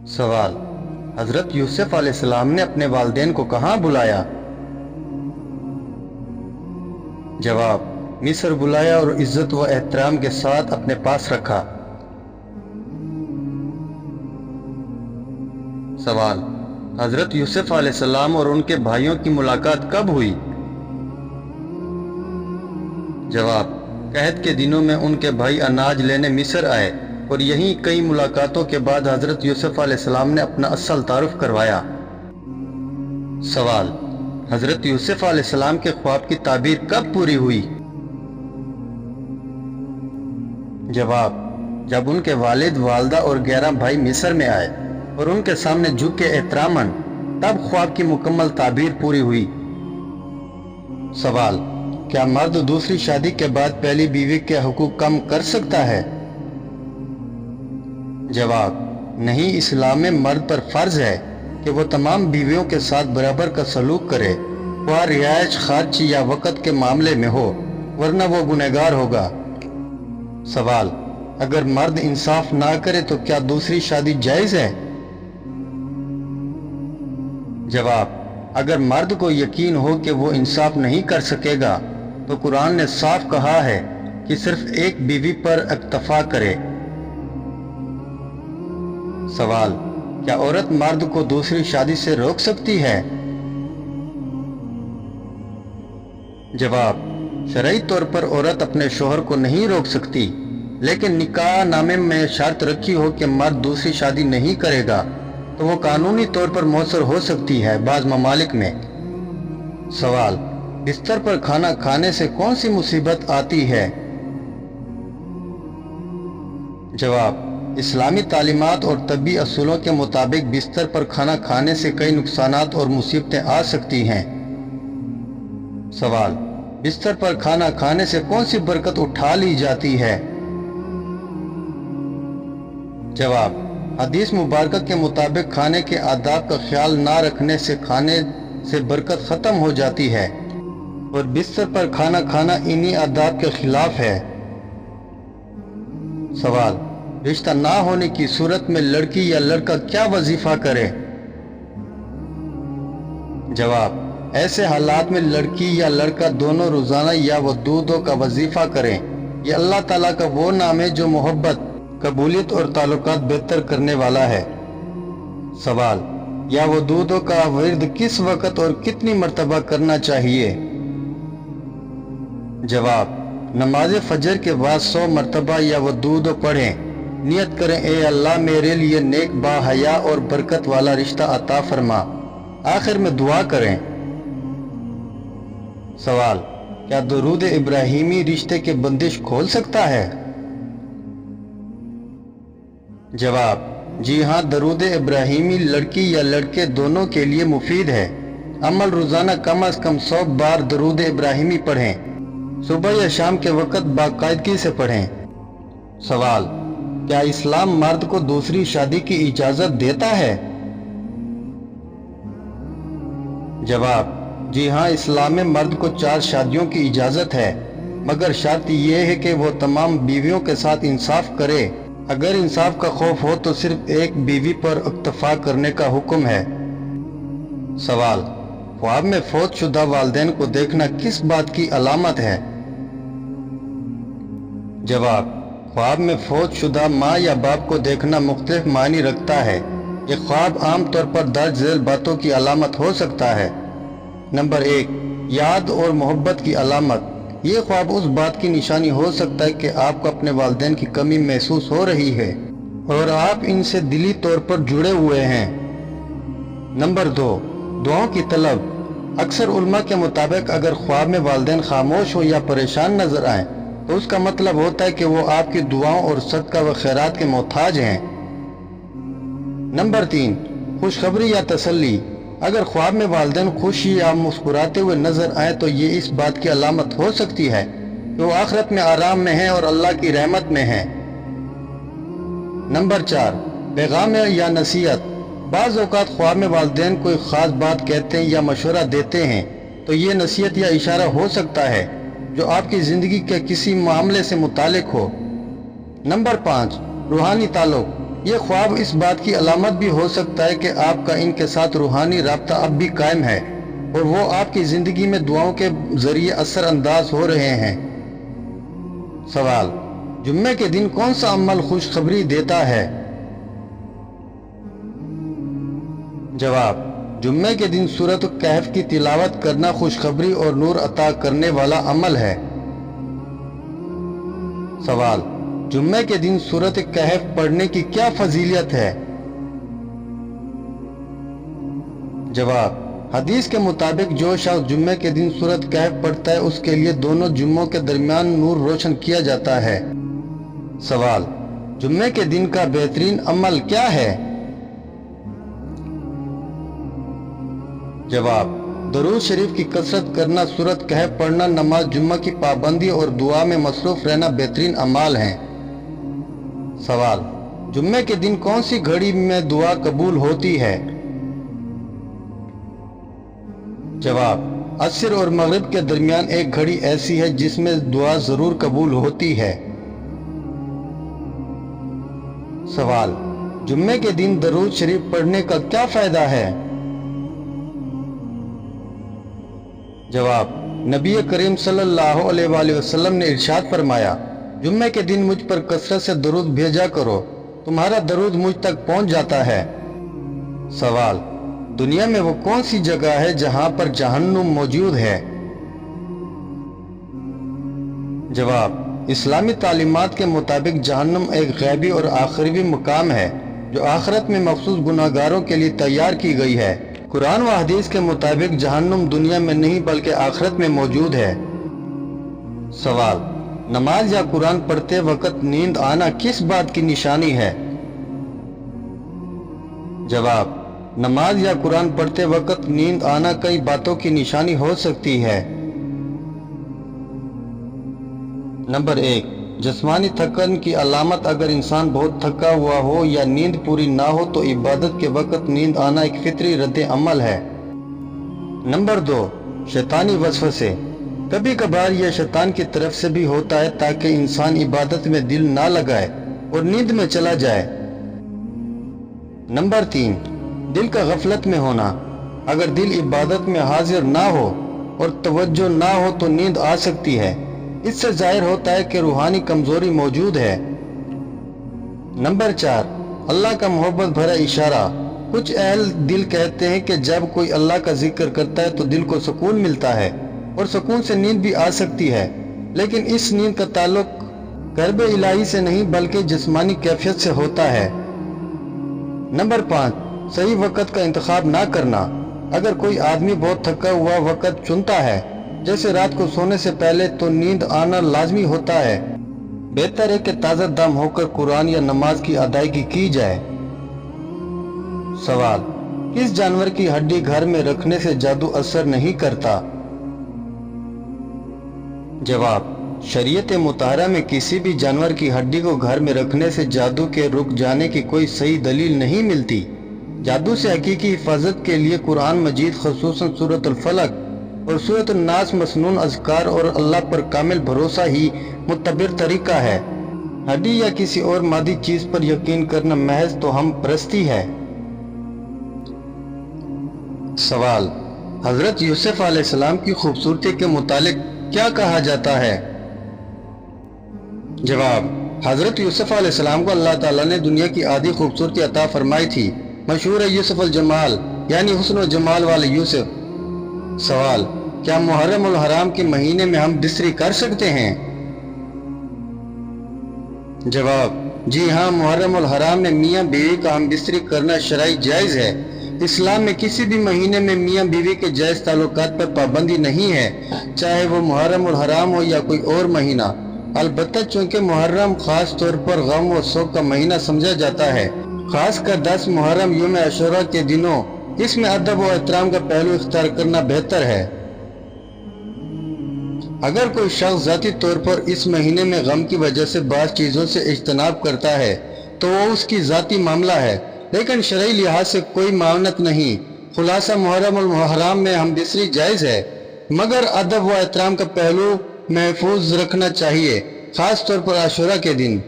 سوال: حضرت یوسف علیہ السلام نے اپنے والدین کو کہاں بلایا؟ جواب: مصر بلایا اور عزت و احترام کے ساتھ اپنے پاس رکھا۔ سوال: حضرت یوسف علیہ السلام اور ان کے بھائیوں کی ملاقات کب ہوئی؟ جواب: قحط کے دنوں میں ان کے بھائی اناج لینے مصر آئے اور یہیں کئی ملاقاتوں کے بعد حضرت یوسف علیہ السلام نے اپنا اصل تعارف کروایا۔ سوال: حضرت یوسف علیہ السلام کے خواب کی تعبیر کب پوری ہوئی؟ جواب: جب ان کے والد، والدہ اور 11 بھائی مصر میں آئے اور ان کے سامنے جھک کے احتراماً، تب خواب کی مکمل تعبیر پوری ہوئی۔ سوال: کیا مرد دوسری شادی کے بعد پہلی بیوی کے حقوق کم کر سکتا ہے؟ جواب: نہیں، اسلام میں مرد پر فرض ہے کہ وہ تمام بیویوں کے ساتھ برابر کا سلوک کرے، خواہ رہائش، خرچ یا وقت کے معاملے میں ہو، ورنہ وہ گنہگار ہوگا۔ سوال: اگر مرد انصاف نہ کرے تو کیا دوسری شادی جائز ہے؟ جواب: اگر مرد کو یقین ہو کہ وہ انصاف نہیں کر سکے گا تو قرآن نے صاف کہا ہے کہ صرف ایک بیوی پر اکتفا کرے۔ سوال: کیا عورت مرد کو دوسری شادی سے روک سکتی ہے؟ جواب: شرعی طور پر عورت اپنے شوہر کو نہیں روک سکتی، لیکن نکاح نامے میں شرط رکھی ہو کہ مرد دوسری شادی نہیں کرے گا تو وہ قانونی طور پر مؤثر ہو سکتی ہے بعض ممالک میں۔ سوال: بستر پر کھانا کھانے سے کون سی مصیبت آتی ہے؟ جواب: اسلامی تعلیمات اور طبی اصولوں کے مطابق بستر پر کھانا کھانے سے کئی نقصانات اور مصیبتیں آ سکتی ہیں۔ سوال: بستر پر کھانا کھانے سے کون سی برکت اٹھا لی جاتی ہے؟ جواب: حدیث مبارکہ کے مطابق کھانے کے آداب کا خیال نہ رکھنے سے کھانے سے برکت ختم ہو جاتی ہے، اور بستر پر کھانا کھانا انہی آداب کے خلاف ہے۔ سوال: رشتہ نہ ہونے کی صورت میں لڑکی یا لڑکا کیا وظیفہ کرے؟ جواب: ایسے حالات میں لڑکی یا لڑکا دونوں روزانہ یا ودودوں کا وظیفہ کریں۔ یہ اللہ تعالیٰ کا وہ نام ہے جو محبت، قبولیت اور تعلقات بہتر کرنے والا ہے۔ سوال: یا ودودوں کا ورد کس وقت اور کتنی مرتبہ کرنا چاہیے؟ جواب: نماز فجر کے بعد 100 مرتبہ یا ودودوں پڑھیں، نیت کریں اے اللہ میرے لیے نیک، با حیا اور برکت والا رشتہ عطا فرما، آخر میں دعا کریں۔ سوال: کیا درود ابراہیمی رشتے کے بندش کھول سکتا ہے؟ جواب: جی ہاں، درود ابراہیمی لڑکی یا لڑکے دونوں کے لیے مفید ہے۔ عمل: روزانہ کم از کم 100 بار درود ابراہیمی پڑھیں، صبح یا شام کے وقت باقاعدگی سے پڑھیں۔ سوال: کیا اسلام مرد کو دوسری شادی کی اجازت دیتا ہے؟ جواب: جی ہاں، اسلام میں مرد کو 4 شادیوں کی اجازت ہے، مگر شرط یہ ہے کہ وہ تمام بیویوں کے ساتھ انصاف کرے۔ اگر انصاف کا خوف ہو تو صرف ایک بیوی پر اکتفا کرنے کا حکم ہے۔ سوال: خواب میں فوت شدہ والدین کو دیکھنا کس بات کی علامت ہے؟ جواب: خواب میں فوت شدہ ماں یا باپ کو دیکھنا مختلف معنی رکھتا ہے۔ یہ خواب عام طور پر درج ذیل باتوں کی علامت ہو سکتا ہے۔ نمبر 1، یاد اور محبت کی علامت۔ یہ خواب اس بات کی نشانی ہو سکتا ہے کہ آپ کو اپنے والدین کی کمی محسوس ہو رہی ہے اور آپ ان سے دلی طور پر جڑے ہوئے ہیں۔ نمبر 2، دعاؤں کی طلب۔ اکثر علماء کے مطابق اگر خواب میں والدین خاموش ہو یا پریشان نظر آئیں تو اس کا مطلب ہوتا ہے کہ وہ آپ کی دعاؤں اور صدقہ و خیرات کے محتاج ہیں۔ نمبر 3، خوشخبری یا تسلی۔ اگر خواب میں والدین خوش یا مسکراتے ہوئے نظر آئیں تو یہ اس بات کی علامت ہو سکتی ہے کہ وہ آخرت میں آرام میں ہیں اور اللہ کی رحمت میں ہیں۔ نمبر 4، پیغام یا نصیحت۔ بعض اوقات خواب میں والدین کوئی خاص بات کہتے ہیں یا مشورہ دیتے ہیں تو یہ نصیحت یا اشارہ ہو سکتا ہے جو آپ کی زندگی کے کسی معاملے سے متعلق ہو۔ نمبر 5، روحانی تعلق۔ یہ خواب اس بات کی علامت بھی ہو سکتا ہے کہ آپ کا ان کے ساتھ روحانی رابطہ اب بھی قائم ہے اور وہ آپ کی زندگی میں دعاؤں کے ذریعے اثر انداز ہو رہے ہیں۔ سوال: جمعے کے دن کون سا عمل خوشخبری دیتا ہے؟ جواب: جمعے کے دن سورۃ الکہف کی تلاوت کرنا خوشخبری اور نور عطا کرنے والا عمل ہے۔ سوال: جمعے کے دن سورۃ الکہف پڑھنے کی کیا فضیلت ہے؟ جواب: حدیث کے مطابق جو شخص جمعے کے دن سورۃ کہف پڑھتا ہے اس کے لیے دونوں جمعوں کے درمیان نور روشن کیا جاتا ہے۔ سوال: جمعے کے دن کا بہترین عمل کیا ہے؟ جواب: درود شریف کی کثرت کرنا، سورۃ کہف پڑھنا، نماز جمعہ کی پابندی اور دعا میں مصروف رہنا بہترین اعمال ہیں۔ سوال: جمعے کے دن کون سی گھڑی میں دعا قبول ہوتی ہے؟ جواب: عصر اور مغرب کے درمیان ایک گھڑی ایسی ہے جس میں دعا ضرور قبول ہوتی ہے۔ سوال: جمعے کے دن درود شریف پڑھنے کا کیا فائدہ ہے؟ جواب: نبی کریم صلی اللہ علیہ وآلہ وسلم نے ارشاد فرمایا، جمعے کے دن مجھ پر کثرت سے درود بھیجا کرو، تمہارا درود مجھ تک پہنچ جاتا ہے۔ سوال: دنیا میں وہ کون سی جگہ ہے جہاں پر جہنم موجود ہے؟ جواب: اسلامی تعلیمات کے مطابق جہنم ایک غیبی اور آخروی مقام ہے جو آخرت میں مخصوص گناہگاروں کے لیے تیار کی گئی ہے۔ قرآن و حدیث کے مطابق جہنم دنیا میں نہیں بلکہ آخرت میں موجود ہے۔ سوال: نماز یا قرآن پڑھتے وقت نیند آنا کس بات کی نشانی ہے؟ جواب: نماز یا قرآن پڑھتے وقت نیند آنا کئی باتوں کی نشانی ہو سکتی ہے۔ نمبر 1، جسمانی تھکن کی علامت: اگر انسان بہت تھکا ہوا ہو یا نیند پوری نہ ہو تو عبادت کے وقت نیند آنا ایک فطری رد عمل ہے۔ نمبر 2، شیطانی وسوسے: کبھی کبھار یہ شیطان کی طرف سے بھی ہوتا ہے تاکہ انسان عبادت میں دل نہ لگائے اور نیند میں چلا جائے۔ نمبر 3، دل کا غفلت میں ہونا: اگر دل عبادت میں حاضر نہ ہو اور توجہ نہ ہو تو نیند آ سکتی ہے، اس سے ظاہر ہوتا ہے کہ روحانی کمزوری موجود ہے۔ نمبر 4، اللہ کا محبت بھرا اشارہ: کچھ اہل دل کہتے ہیں کہ جب کوئی اللہ کا ذکر کرتا ہے تو دل کو سکون ملتا ہے اور سکون سے نیند بھی آ سکتی ہے، لیکن اس نیند کا تعلق قرب الہی سے نہیں بلکہ جسمانی کیفیت سے ہوتا ہے۔ نمبر 5، صحیح وقت کا انتخاب نہ کرنا: اگر کوئی آدمی بہت تھکا ہوا وقت چنتا ہے جیسے رات کو سونے سے پہلے تو نیند آنا لازمی ہوتا ہے۔ بہتر ہے کہ تازہ دم ہو کر قرآن یا نماز کی ادائیگی کی جائے۔ سوال: کس جانور کی ہڈی گھر میں رکھنے سے جادو اثر نہیں کرتا؟ جواب: شریعت مطہرہ میں کسی بھی جانور کی ہڈی کو گھر میں رکھنے سے جادو کے رک جانے کی کوئی صحیح دلیل نہیں ملتی۔ جادو سے حقیقی حفاظت کے لیے قرآن مجید خصوصاً سورۃ الفلق اور سورۃ الناس مسنون اذکار اور اللہ پر کامل بھروسہ ہی معتبر طریقہ ہے۔ ہڈی یا کسی اور مادی چیز پر یقین کرنا محض توہم پرستی ہے۔ سوال: حضرت یوسف علیہ السلام کی خوبصورتی کے متعلق کیا کہا جاتا ہے؟ جواب: حضرت یوسف علیہ السلام کو اللہ تعالیٰ نے دنیا کی آدھی خوبصورتی عطا فرمائی تھی۔ مشہور ہے یوسف الجمال، یعنی حسن و جمال والے یوسف۔ سوال: کیا محرم الحرام کے مہینے میں ہم بستری کر سکتے ہیں؟ جواب: جی ہاں، محرم الحرام میں میاں بیوی کا ہم بستری کرنا شرعی جائز ہے۔ اسلام میں کسی بھی مہینے میں میاں بیوی کے جائز تعلقات پر پابندی نہیں ہے، چاہے وہ محرم الحرام ہو یا کوئی اور مہینہ۔ البتہ چونکہ محرم خاص طور پر غم و سوگ کا مہینہ سمجھا جاتا ہے، خاص کر 10 محرم یوم عاشوراء کے دنوں، اس میں ادب و احترام کا پہلو اختیار کرنا بہتر ہے۔ اگر کوئی شخص ذاتی طور پر اس مہینے میں غم کی وجہ سے بعض چیزوں سے اجتناب کرتا ہے تو وہ اس کی ذاتی معاملہ ہے، لیکن شرعی لحاظ سے کوئی معاونت نہیں۔ خلاصہ محرم الحرام میں ہم بستری جائز ہے، مگر ادب و احترام کا پہلو محفوظ رکھنا چاہیے، خاص طور پر عاشوراء کے دن۔